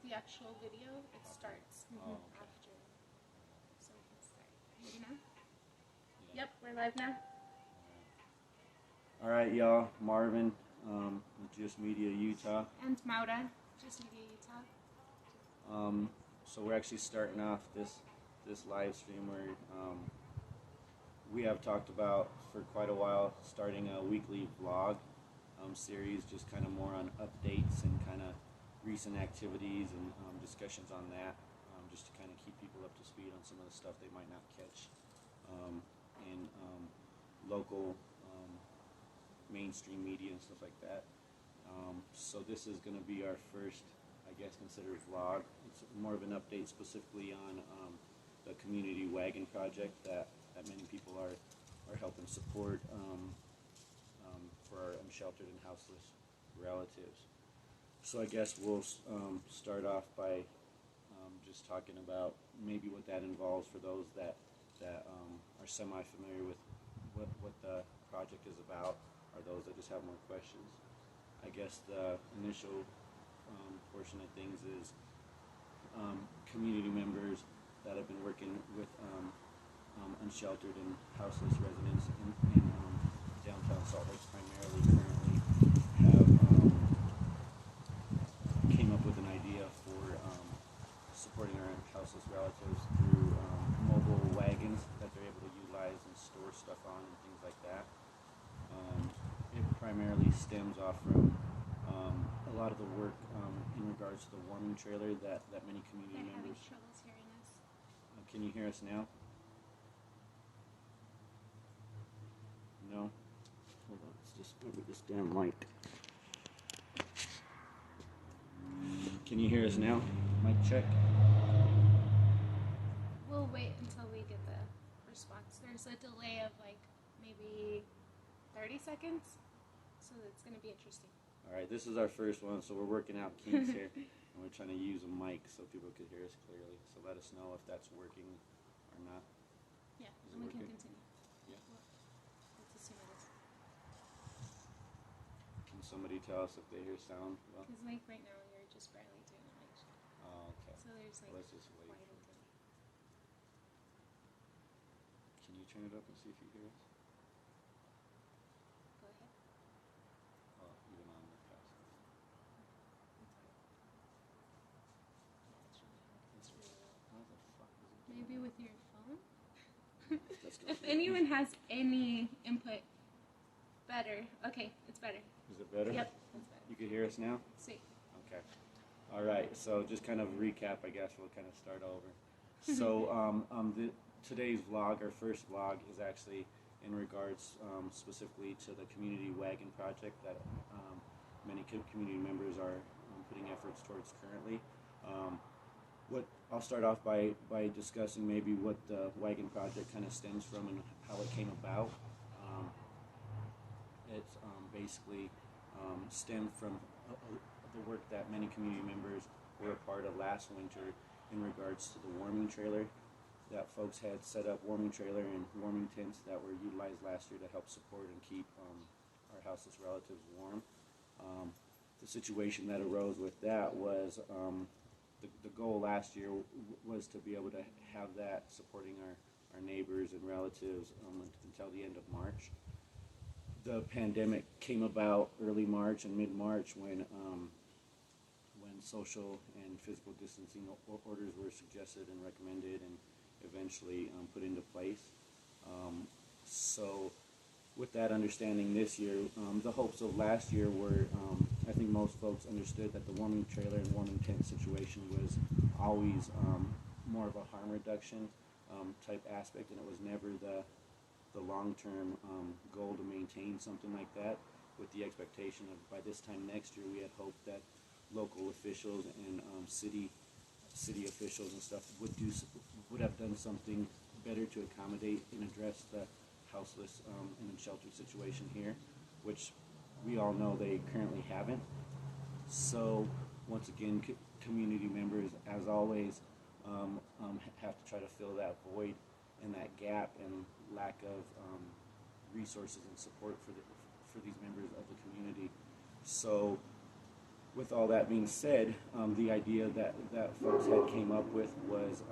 The actual video, it starts okay. after. So we can start. Ready now? Yeah. Yep, we're live now. Alright, y'all. Marvin with Just Media Utah. And Maura, Just Media Utah. So we're actually starting off this live stream where we have talked about for quite a while starting a weekly vlog series, just kind of more on updates and kind of recent activities and discussions on that, just to kind of keep people up to speed on some of the stuff they might not catch in local mainstream media and stuff like that. So this is going to be our first, I guess, considered vlog. It's more of an update specifically on the community wagon project that many people are helping support for our unsheltered and houseless relatives. So I guess we'll start off by just talking about maybe what that involves for those that are semi-familiar with what the project is about, or those that just have more questions. I guess the initial portion of things is community members that have been working with unsheltered and houseless residents in downtown Salt Lake primarily currently have came up with an idea for supporting our houseless relatives through mobile wagons that they're able to utilize and store stuff on and things like that. It primarily stems off from a lot of the work in regards to the warming trailer that many community members... They're having troubles hearing us. Can you hear us now? No? Hold on, it's just maybe this damn light. Can you hear us now? Mic check. We'll wait until we get the response. There's a delay of like maybe 30 seconds, so it's going to be interesting. Alright, this is our first one, so we're working out kinks here, and we're trying to use a mic so people could hear us clearly. So let us know if that's working or not. Yeah, Is and we working? can continue. Yeah. Well, let's assume it is. Can somebody tell us if they hear sound? Well, Because like right now you're just barely doing a mic check. oh, okay. So there's like Let's just wait. quite a delay. Can you turn it up and see if you hear us? Go ahead. Oh, even on the past. It's really loud. How the fuck is it doing Maybe that? with your phone? Let's go If for it. anyone has any input, better. Okay, it's better. Is it better? Yep, it's better. You can hear us now? Sweet. Okay. All right. So just kind of recap, I guess we'll kind of start over. So today's vlog, our first vlog, is actually in regards specifically to the community wagon project that many community members are putting efforts towards currently. What I'll start off by discussing maybe what the wagon project kind of stems from and how it came about. It's basically stemmed from the work that many community members were a part of last winter in regards to the warming trailer that folks had set up, warming trailer and warming tents that were utilized last year to help support and keep our houseless relatives warm. The situation that arose with that was the goal last year was to be able to have that supporting our neighbors and relatives until the end of March. The pandemic came about early March and mid-March when social and physical distancing orders were suggested and recommended and eventually put into place. So with that understanding this year, the hopes of last year were, I think most folks understood that the warming trailer and warming tent situation was always more of a harm reduction type aspect, and it was never the long-term goal to maintain something like that, with the expectation of by this time next year we had hoped that local officials and city officials and stuff would have done something better to accommodate and address the houseless and unsheltered situation here, which we all know they currently haven't. So once again, community members, as always, have to try to fill that void and that gap and lack of resources and support for these members of the community. So with all that being said, the idea that folks had came up with was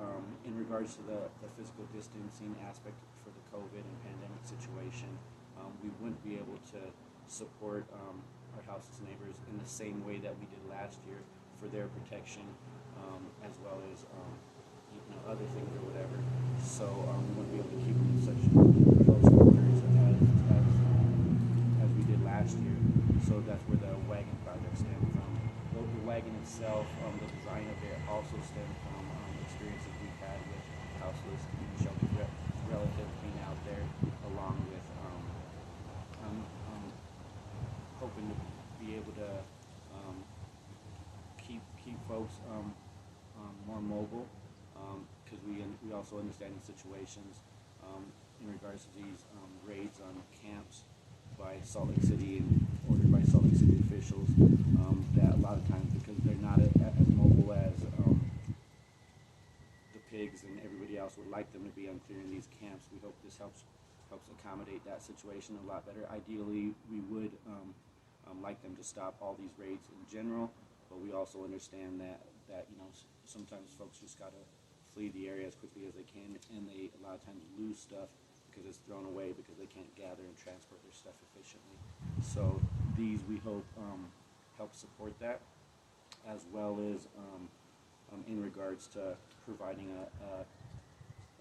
in regards to the physical distancing aspect for the COVID and pandemic situation, we wouldn't be able to support our houseless neighbors in the same way that we did last year for their protection, as well as other things or whatever. So we wouldn't be able to keep them in such close quarters as we did last year. So that's where the wagon project stemmed from. The wagon itself, the design of it also stemmed from experiences we've had with houseless and sheltered relatives being out there, along with hoping to be able to keep folks more mobile, because we also understand the situations in regards to these raids on camps by Salt Lake City and ordered by Salt Lake City officials, that a lot of times, because they're not as mobile as the pigs and everybody else would like them to be on clearing these camps, we hope this helps accommodate that situation a lot better. Ideally, we would like them to stop all these raids in general, but we also understand that sometimes folks just gotta flee the area as quickly as they can, and they a lot of times lose stuff because it's thrown away because they can't gather and transport their stuff efficiently. So these, we hope, help support that, as well as in regards to providing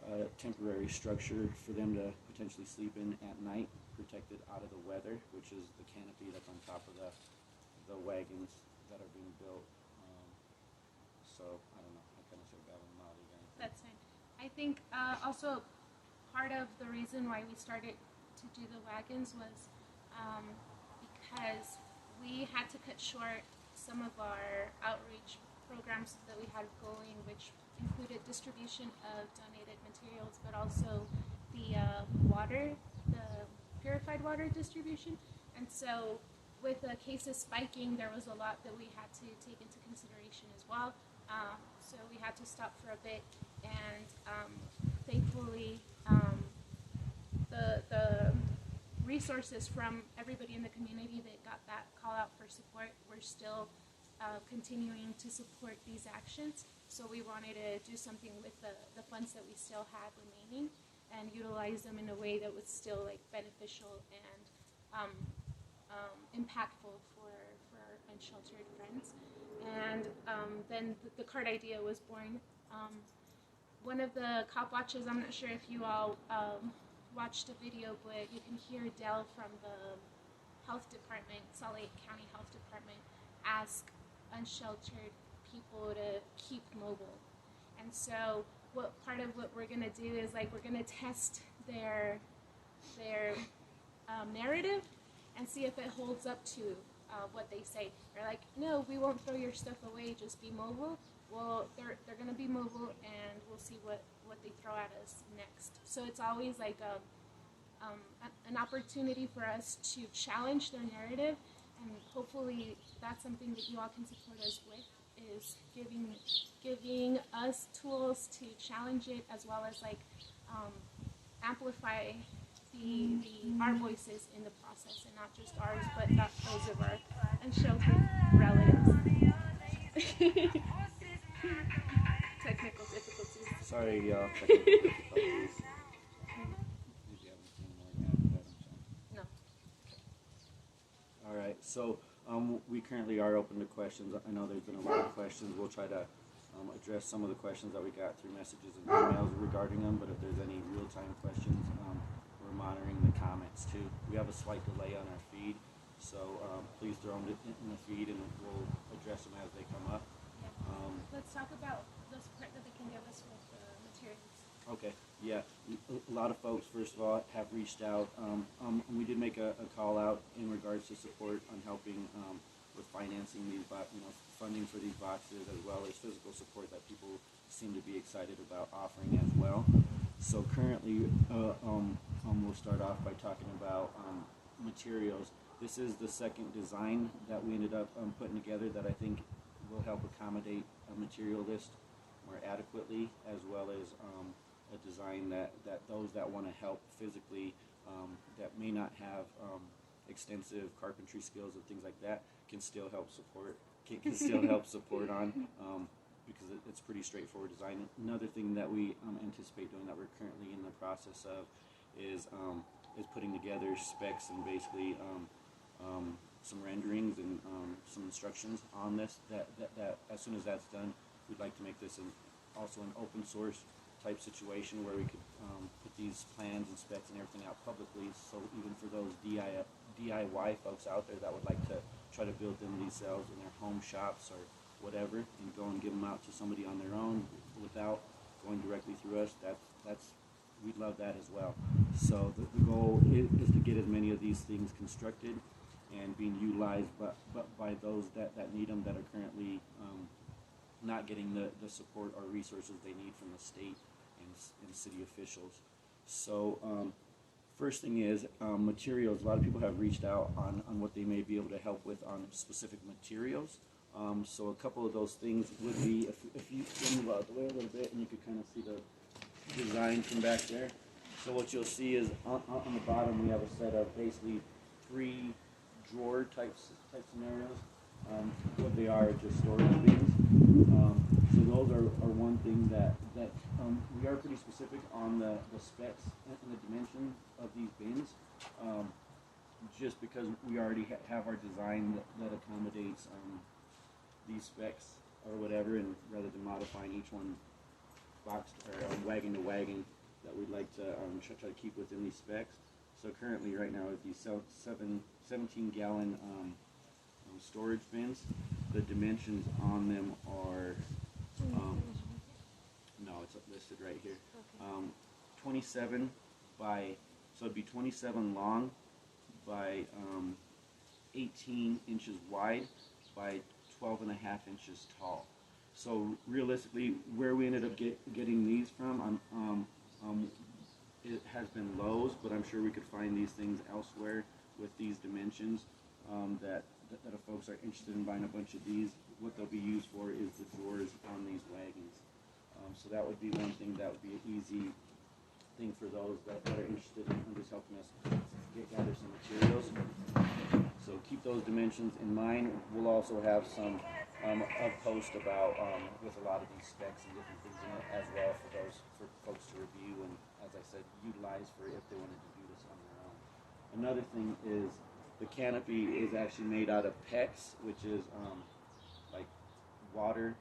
a temporary structure for them to potentially sleep in at night, protected out of the weather, which is the canopy that's on top of the wagons that are being built. So I don't know, I kind of said that one out again. That's fine. I think also part of the reason why we started to do the wagons was because we had to cut short some of our outreach programs that we had going, which included distribution of donated materials, but also the purified water distribution. And so with the cases spiking, there was a lot that we had to take into consideration as well. So we had to stop for a bit, and thankfully the resources from everybody in the community that got that call out for support were still continuing to support these actions. So we wanted to do something with the funds that we still had remaining and utilize them in a way that was still beneficial and impactful for our unsheltered friends. And then the card idea was born. One of the cop watches, I'm not sure if you all watched a video, but you can hear Dell from the health department, Salt Lake County Health Department, ask unsheltered people to keep mobile. And so part of what we're going to do is we're going to test their narrative and see if it holds up to what they say. They're like, no, we won't throw your stuff away, just be mobile. Well, they're going to be mobile, and we'll see what they throw at us next. So it's always an opportunity for us to challenge their narrative, and hopefully that's something that you all can support us with, is giving us tools to challenge it, as well as amplify our voices in the process, and not just ours, but those of our unsheltered relatives. Technical difficulties. Sorry, y'all. Technical difficulties. Did you have anything more to add to that? No. All right. So we currently are open to questions. I know there's been a lot of questions. We'll try to address some of the questions that we got through messages and emails regarding them. But if there's any real-time questions, we're monitoring the comments too. We have a slight delay on our feed, so please throw them in the feed, and we'll address them as they come up. Let's talk about the support that they can give us with materials. Okay, yeah. A lot of folks, first of all, have reached out. We did make a call out in regards to support on helping with financing these, funding for these boxes, as well as physical support that people seem to be excited about offering as well. So currently, we'll start off by talking about materials. This is the second design that we ended up putting together that I think will help accommodate a material list more adequately, as well as a design that those that want to help physically, that may not have extensive carpentry skills and things like that, can still help support can still help support on, because it's pretty straightforward design. Another thing that we anticipate doing, that we're currently in the process of, is putting together specs and basically some renderings and some instructions on this. That as soon as that's done, we'd like to make this also an open source type situation where we could put these plans and specs and everything out publicly, so even for those DIY folks out there that would like to try to build them themselves in their home shops or whatever, and go and give them out to somebody on their own without going directly through us, we'd love that as well. So the goal is to get as many of these things constructed and being utilized by those that need them, that are currently not getting the support or resources they need from the state and city officials. So first thing is materials. A lot of people have reached out on what they may be able to help with on specific materials. So a couple of those things would be, if you move out the way a little bit and you could kind of see the design from back there. So what you'll see is on the bottom we have a set of basically 3 drawer type scenarios. What they are just storage bins. So those are one thing that we are pretty specific on the specs and the dimensions of these bins, just because we already have our design that accommodates these specs or whatever, and rather than modifying each one box or wagon to wagon, that we'd like to try to keep within these specs. So currently right now with these 17-gallon storage bins, the dimensions on them are, no, it's listed right here, 27 by, so it'd be 27 long by 18 inches wide by 12 and a half inches tall. So realistically, where we ended up getting these from, it has been Lowe's, but I'm sure we could find these things elsewhere with these dimensions, that if folks are interested in buying a bunch of these, what they'll be used for is the drawers on these wagons. So that would be one thing that would be an easy thing for those that are interested in just helping us gather some materials. So keep those dimensions in mind. We'll also have some a post about with a lot of these specs and different things in it as well for folks to review and, as I said, utilize for if they wanted to do this on their own. Another thing is the canopy is actually made out of PEX, which is like water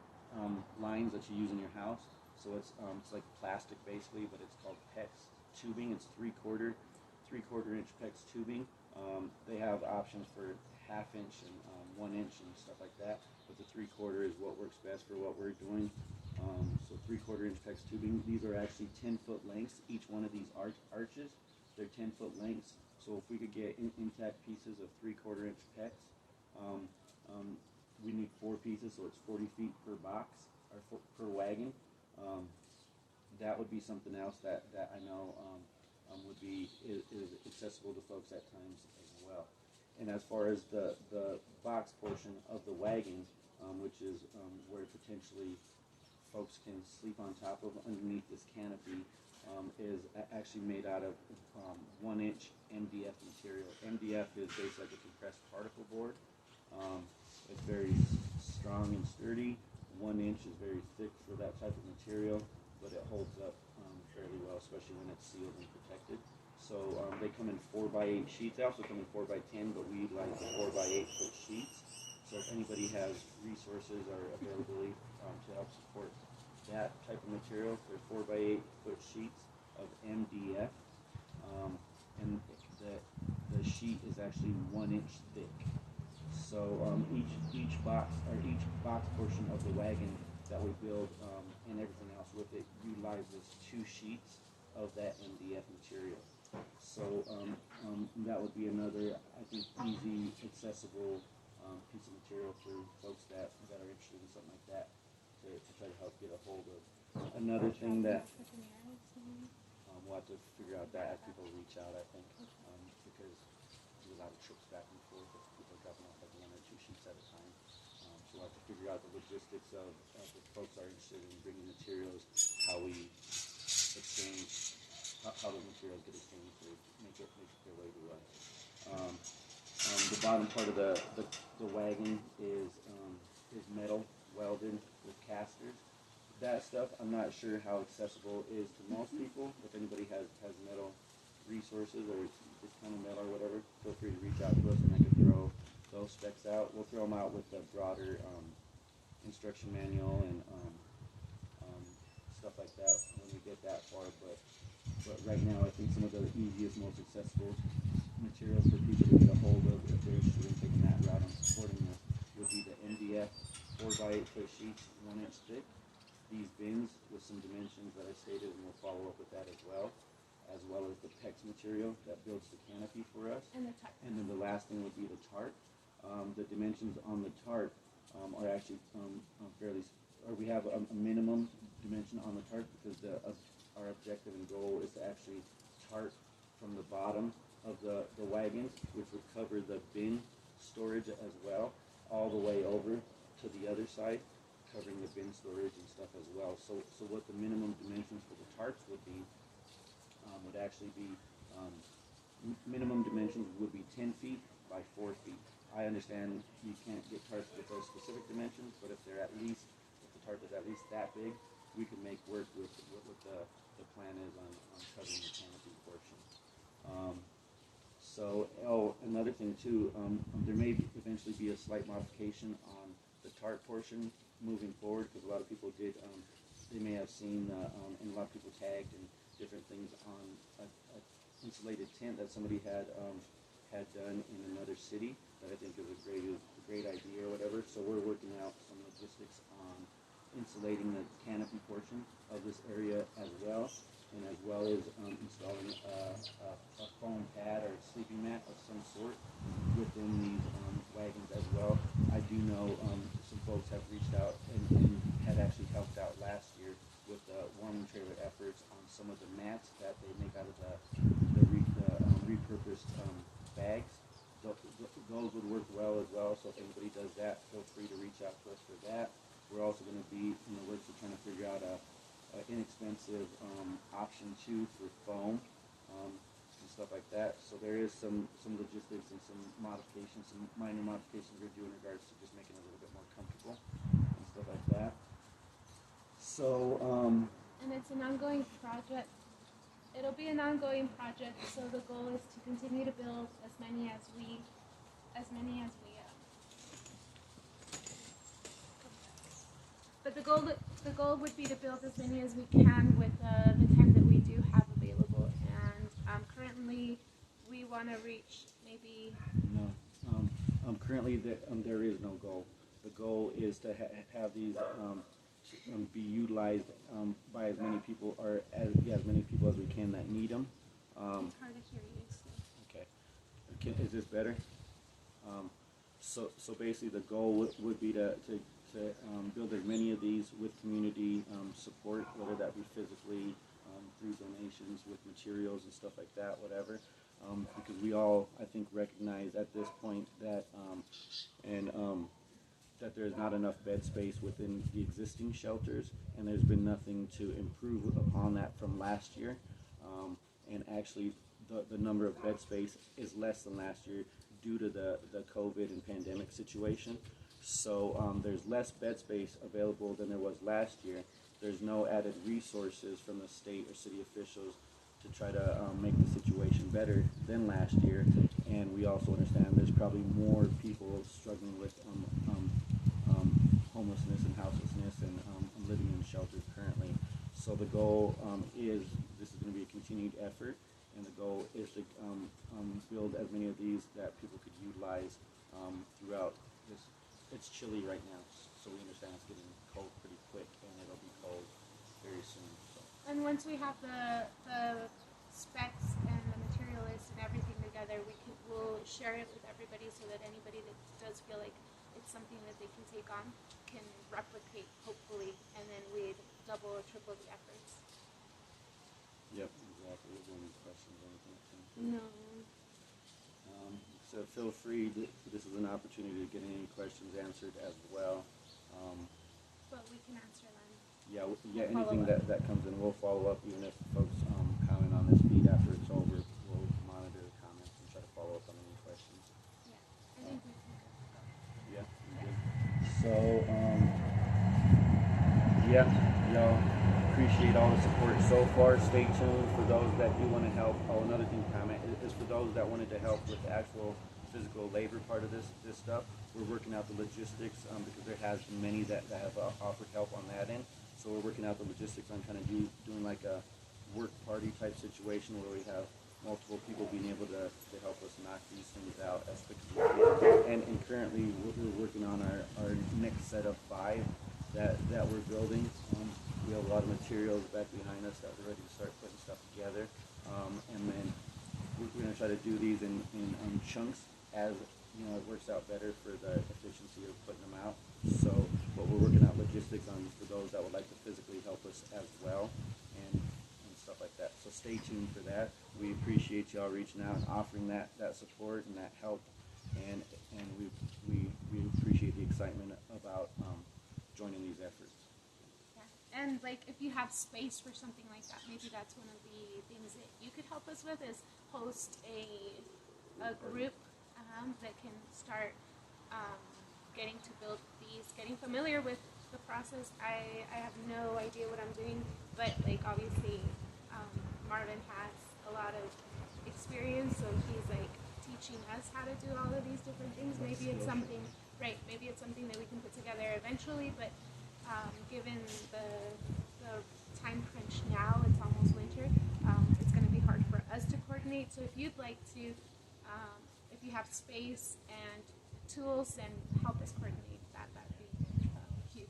lines that you use in your house. So it's like plastic basically, but it's called PEX tubing. It's 3/4 inch PEX tubing. They have options for 1/2 inch and 1 inch and stuff like that, but the 3/4 is what works best for what we're doing. So 3/4 inch PEX tubing. These are actually 10-foot lengths. Each one of these arches, they're 10-foot lengths. So if we could get intact pieces of 3/4 inch PEX, we need 4 pieces, so it's 40 feet per box or per wagon. That would be something else that I know would be is accessible to folks at times as well. And as far as the box portion of the wagon, which is where potentially folks can sleep on top of underneath this canopy, is actually made out of 1 inch MDF material. MDF is basically like a compressed particle board. It's very strong and sturdy. 1 inch is very thick for that type of material, but it holds up fairly well, especially when it's sealed and protected. So they come in 4x8 sheets. They also come in 4x10, but we like the 4x8 foot sheets. So if anybody has resources or availability to help support that type of material, they're 4x8 foot sheets of MDF, and the sheet is actually 1 inch thick. So each box portion of the wagon that we build and everything else with it utilizes 2 sheets of that MDF material. So that would be another, I think, easy, accessible piece of material for folks that are interested in something like that to try to help get a hold of. Another thing that we'll have to figure out that as people reach out, I think, because there's a lot of trips back and forth if people are dropping off like 1 or 2 sheets at a time. So we'll have to figure out the logistics of if folks are interested in bringing materials, how we exchange, how the materials get exchanged to make their way to us. The bottom part of the wagon is metal welded with casters. That stuff, I'm not sure how accessible it is to most people. If anybody has metal resources or this kind of metal or whatever, feel free to reach out to us and I can throw those specs out. We'll throw them out with the broader instruction manual and stuff like that when we get that far. But right now, I think some of the easiest, most accessible materials for people to get a hold of if they're interested in taking that route and supporting this would be the MDF 4x8 foot sheets, 1 inch thick. These bins with some dimensions that I stated, and we'll follow up with that as well as the PEX material that builds the canopy for us. And the tarp. And then the last thing would be the tarp. The dimensions on the tarp are actually fairly, or we have a minimum dimension on the tarp because our objective and goal is to actually tarp from the bottom of the wagons, which would cover the bin storage as well, all the way over to the other side, covering the bin storage and stuff as well. So what the minimum dimensions for the tarps would be, would actually be, minimum dimensions would be 10 feet by 4 feet. I understand you can't get tarps with those specific dimensions, but if the tarp is at least that big, we can make work with what the plan is on covering the canopy portion. Another thing too, there may eventually be a slight modification on the tarp portion moving forward, because a lot of people they may have seen, and a lot of people tagged and different things on a insulated tent that somebody had done in another city that I think is a great idea or whatever. So we're working out some logistics on insulating the canopy portion of this area as well, and as well as installing a foam pad or sleeping mat of some sort within these wagons as well. I do know some folks have reached out and had actually helped out last year with the warming trailer efforts on some of the mats that they make out of the repurposed bags. Those would work well as well, so if anybody does that, feel free to reach out to us for that. We're also going to be in the works of trying to figure out an inexpensive option too for foam and stuff like that. So there is some logistics and some modifications, some minor modifications we're doing in regards to just making it a little bit more comfortable and stuff like that. So and it's an ongoing project. It'll be an ongoing project, so the goal is to continue to build as many as we but the goal would be to build as many as we can with the time that we do have available, and currently we want to reach maybe currently there is no goal. The goal is to have these be utilized by as many people as many people as we can that need them. It's hard to hear you. So. Okay. Is this better? So basically the goal would be to build as many of these with community support, whether that be physically, through donations with materials and stuff like that, whatever. Because we all, I think, recognize at this point that that there's not enough bed space within the existing shelters, and there's been nothing to improve upon that from last year. And actually, the number of bed space is less than last year due to the COVID and pandemic situation. So there's less bed space available than there was last year. There's no added resources from the state or city officials to try to make the situation better than last year. And we also understand there's probably more people struggling with homelessness and houselessness and living in shelters currently. So the goal is, this is going to be a continued effort, and the goal is to build as many of these that people could utilize throughout this. It's chilly right now, so we understand it's getting cold pretty quick, and it'll be cold very soon. So. And once we have the specs and the material list and everything together, we'll share it with everybody so that anybody that does feel like it's something that they can take on can replicate, hopefully, and then we'd double or triple the efforts. Yep, exactly. Is there any questions or anything? No. So feel free. This is an opportunity to get any questions answered as well. But we can answer them. Yeah. Anything that comes in, we'll follow up. Even if folks comment on this feed after it's over, we'll monitor the comments and try to follow up on any questions. Yes. Thank you. Yeah. So, yeah, y'all appreciate all the support so far. Stay tuned for those that do want to help. Oh, another thing, comment is for those that wanted to help with the actual physical labor part of this stuff. We're working out the logistics because there has been many that have offered help on that end. So we're working out the logistics on kind of doing like a work party type situation where we have multiple people being able to help us knock these things out as quick as we can. And currently we're working on our next set of 5 that we're building. We have a lot of materials back behind us that we're ready to start putting stuff together. And then we're going to try to do these in chunks as it works out better for the efficiency of putting them out. So, but we're working out logistics on for those that would like to physically help us as well, and stuff like that. So stay tuned for that. We appreciate y'all reaching out and offering that support and that help, and we appreciate the excitement about joining these efforts. Yeah. And like if you have space for something like that, maybe that's one of the things that you could help us with is host a group that can start getting to build these, getting familiar with the process. I have no idea what I'm doing, but like obviously Marvin has a lot of experience, so he's like teaching us how to do all of these different things. Maybe it's something, right? Maybe it's something that we can put together eventually, but given the time crunch now, it's almost winter. It's going to be hard for us to coordinate. So if you'd like to, if you have space and tools, and help us coordinate that'd be huge.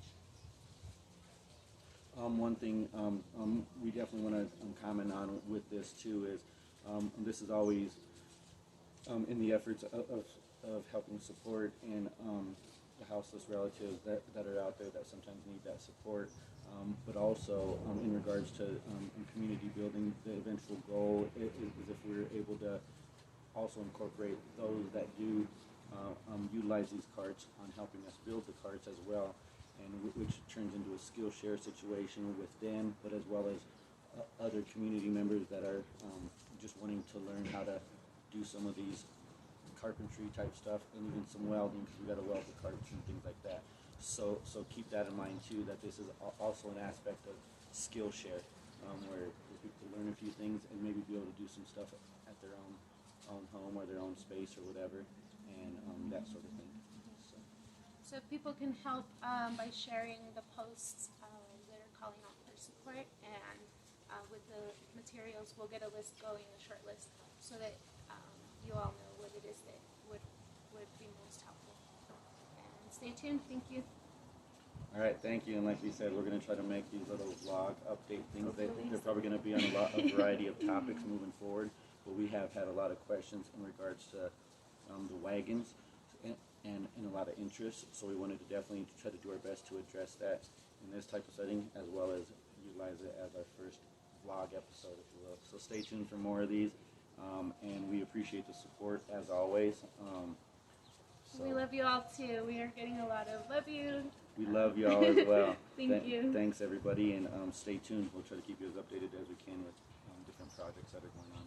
One thing we definitely want to comment on with this too is this is always in the efforts of helping support and the houseless relatives that are out there that sometimes need that support. But also in regards to community building, the eventual goal is if we're able to also incorporate those that do utilize these carts on helping us build the carts as well, and which turns into a skill share situation with them, but as well as other community members that are just wanting to learn how to do some of these carpentry type stuff, and even some welding, because we got to weld the carts and things like that. So keep that in mind too, that this is also an aspect of skill share, where people learn a few things and maybe be able to do some stuff at their own home or their own space or whatever, and that sort of thing. So people can help by sharing the posts that are calling out for support, and with the materials, we'll get a list going, a short list, so that you all know what it is that would be most helpful. And stay tuned. Thank you. All right, thank you. And like we said, we're going to try to make these little vlog update things. They're probably going to be on a variety of topics moving forward. But we have had a lot of questions in regards to the wagons and a lot of interest. So we wanted to definitely try to do our best to address that in this type of setting, as well as utilize it as our first vlog episode, if you will. So stay tuned for more of these. And we appreciate the support as always. So we love you all too. We are getting a lot of love you. We love you all as well. Thank you. Thanks everybody, and stay tuned. We'll try to keep you as updated as we can with different projects that are going on.